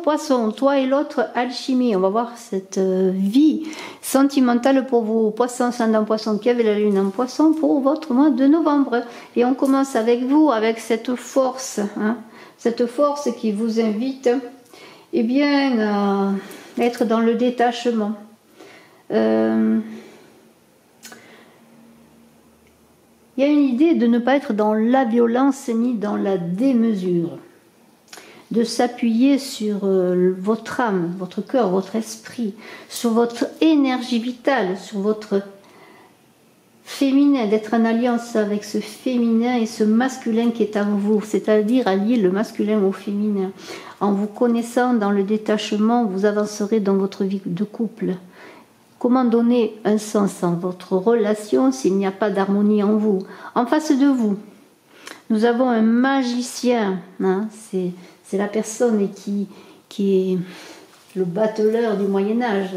Poisson, toi et l'autre, alchimie. On va voir cette vie sentimentale pour vous, Poisson, ascendant Poisson, qui avez la lune en Poisson, pour votre mois de novembre. Et on commence avec vous, avec cette force, hein, cette force qui vous invite, eh bien, à être dans le détachement. Il y a une idée de ne pas être dans la violence ni dans la démesure, de s'appuyer sur votre âme, votre cœur, votre esprit, sur votre énergie vitale, sur votre féminin, d'être en alliance avec ce féminin et ce masculin qui est en vous, c'est-à-dire allier le masculin au féminin. En vous connaissant dans le détachement, vous avancerez dans votre vie de couple. Comment donner un sens à votre relation s'il n'y a pas d'harmonie en vous? En face de vous, nous avons un magicien, hein, c'est la personne qui est le bateleur du Moyen-Âge,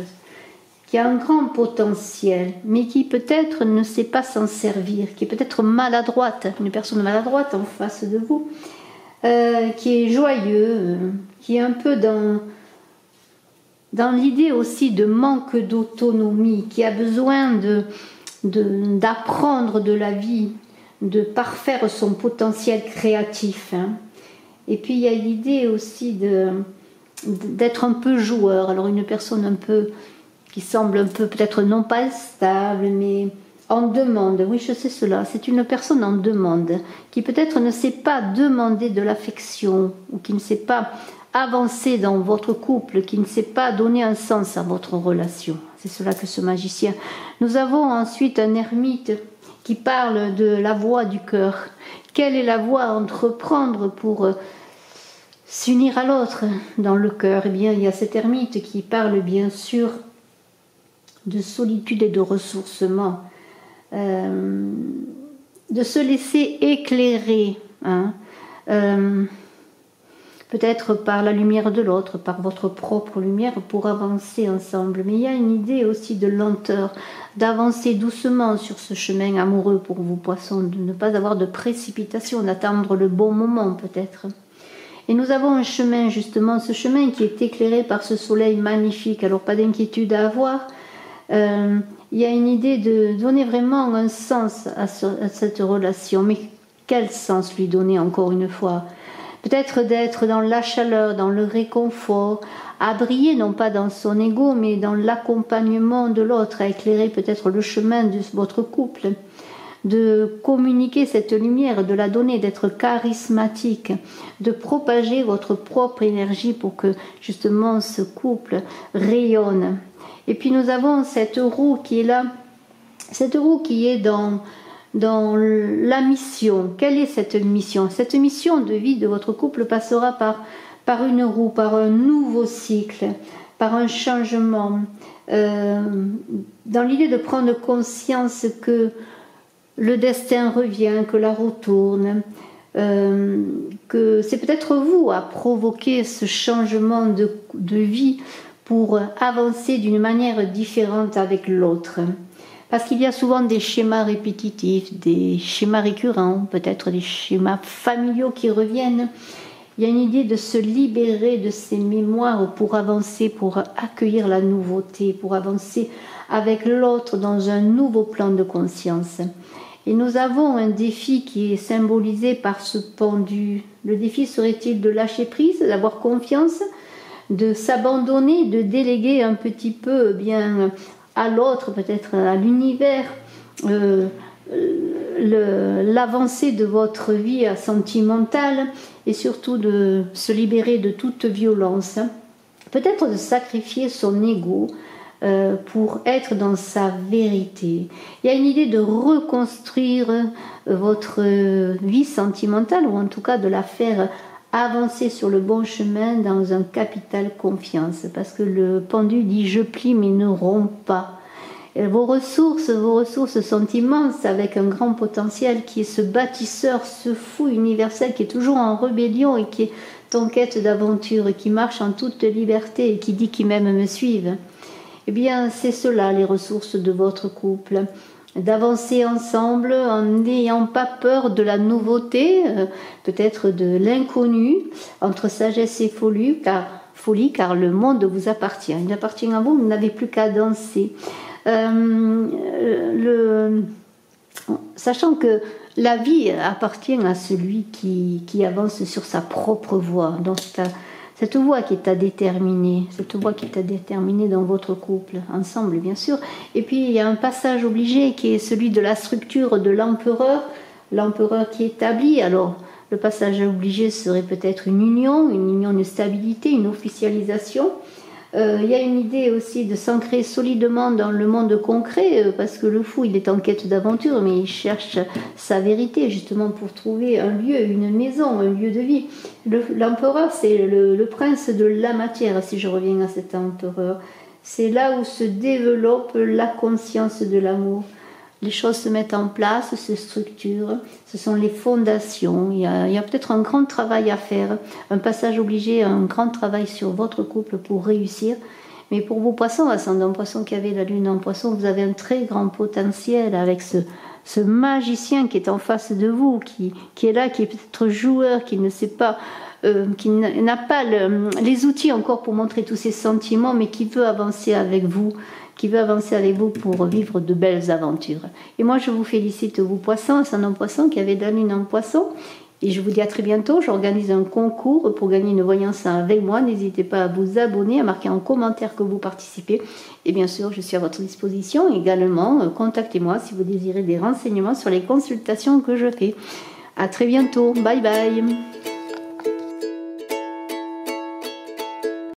qui a un grand potentiel, mais qui peut-être ne sait pas s'en servir, qui est peut-être maladroite, une personne maladroite en face de vous, qui est joyeux, qui est un peu dans l'idée aussi de manque d'autonomie, qui a besoin d'apprendre de la vie, de parfaire son potentiel créatif. Hein. Et puis il y a l'idée aussi d'être un peu joueur. Alors une personne un peu qui semble un peu peut-être non pas stable, mais en demande. Oui, je sais cela. C'est une personne en demande, qui peut-être ne sait pas demander de l'affection, ou qui ne sait pas avancer dans votre couple, qui ne sait pas donner un sens à votre relation. C'est cela que ce magicien. Nous avons ensuite un ermite qui parle de la voie du cœur. Quelle est la voie à entreprendre pour s'unir à l'autre dans le cœur? Eh bien, il y a cet ermite qui parle bien sûr de solitude et de ressourcement, de se laisser éclairer, hein, peut-être par la lumière de l'autre, par votre propre lumière, pour avancer ensemble. Mais il y a une idée aussi de lenteur, d'avancer doucement sur ce chemin amoureux pour vous, Poissons, de ne pas avoir de précipitation, d'attendre le bon moment peut-être. Et nous avons un chemin, justement, ce chemin qui est éclairé par ce soleil magnifique. Alors pas d'inquiétude à avoir. Il y a une idée de donner vraiment un sens à cette relation. Mais quel sens lui donner encore une fois? Peut-être d'être dans la chaleur, dans le réconfort, à briller non pas dans son ego, mais dans l'accompagnement de l'autre, à éclairer peut-être le chemin de votre couple, de communiquer cette lumière, de la donner, d'être charismatique, de propager votre propre énergie pour que justement ce couple rayonne. Et puis nous avons cette roue qui est là, cette roue qui est dans la mission. Quelle est cette mission? Cette mission de vie de votre couple passera par une roue, par un nouveau cycle, par un changement, dans l'idée de prendre conscience que le destin revient, que la roue tourne, que c'est peut-être vous à provoquer ce changement de vie pour avancer d'une manière différente avec l'autre. Parce qu'il y a souvent des schémas répétitifs, des schémas récurrents, peut-être des schémas familiaux qui reviennent. Il y a une idée de se libérer de ces mémoires pour avancer, pour accueillir la nouveauté, pour avancer avec l'autre dans un nouveau plan de conscience. Et nous avons un défi qui est symbolisé par ce pendu. Le défi serait-il de lâcher prise, d'avoir confiance, de s'abandonner, de déléguer un petit peu bien à l'autre, peut-être à l'univers, l'avancée de votre vie sentimentale et surtout de se libérer de toute violence. Peut-être de sacrifier son ego pour être dans sa vérité. Il y a une idée de reconstruire votre vie sentimentale ou en tout cas de la faire avancer sur le bon chemin dans un capital confiance, parce que le pendu dit je plie mais ne romps pas. Et vos ressources sont immenses, avec un grand potentiel qui est ce bâtisseur, ce fou universel qui est toujours en rébellion et qui est en quête d'aventure et qui marche en toute liberté et qui dit qu'il m'aime me suive. Eh bien c'est cela les ressources de votre couple, d'avancer ensemble en n'ayant pas peur de la nouveauté, peut-être de l'inconnu, entre sagesse et folie, car folie car le monde vous appartient. Il appartient à vous, vous n'avez plus qu'à danser. Sachant que la vie appartient à celui qui avance sur sa propre voie. Donc cette voie qui est à déterminer, cette voie qui est à déterminer dans votre couple, ensemble bien sûr. Et puis il y a un passage obligé qui est celui de la structure de l'empereur qui établit. Alors le passage obligé serait peut-être une union de stabilité, une officialisation. Il y a une idée aussi de s'ancrer solidement dans le monde concret, parce que le fou, il est en quête d'aventure, mais il cherche sa vérité, justement pour trouver un lieu, une maison, un lieu de vie. L'empereur, c'est le prince de la matière, si je reviens à cet empereur. C'est là où se développe la conscience de l'amour. Les choses se mettent en place, se structurent, ce sont les fondations. Il y a peut-être un grand travail à faire, un passage obligé, un grand travail sur votre couple pour réussir. Mais pour vos poissons, ascendant poisson qui avez la lune en poisson, vous avez un très grand potentiel avec ce magicien qui est en face de vous, qui est là, qui est peut-être joueur, qui ne sait pas, qui n'a pas les outils encore pour montrer tous ses sentiments, mais qui veut avancer avec vous, pour vivre de belles aventures. Et moi, je vous félicite, vous poissons, ascendant poisson, qui avez de la lune en poisson. Et je vous dis à très bientôt. J'organise un concours pour gagner une voyance avec moi. N'hésitez pas à vous abonner, à marquer en commentaire que vous participez. Et bien sûr, je suis à votre disposition. Également, contactez-moi si vous désirez des renseignements sur les consultations que je fais. À très bientôt. Bye bye.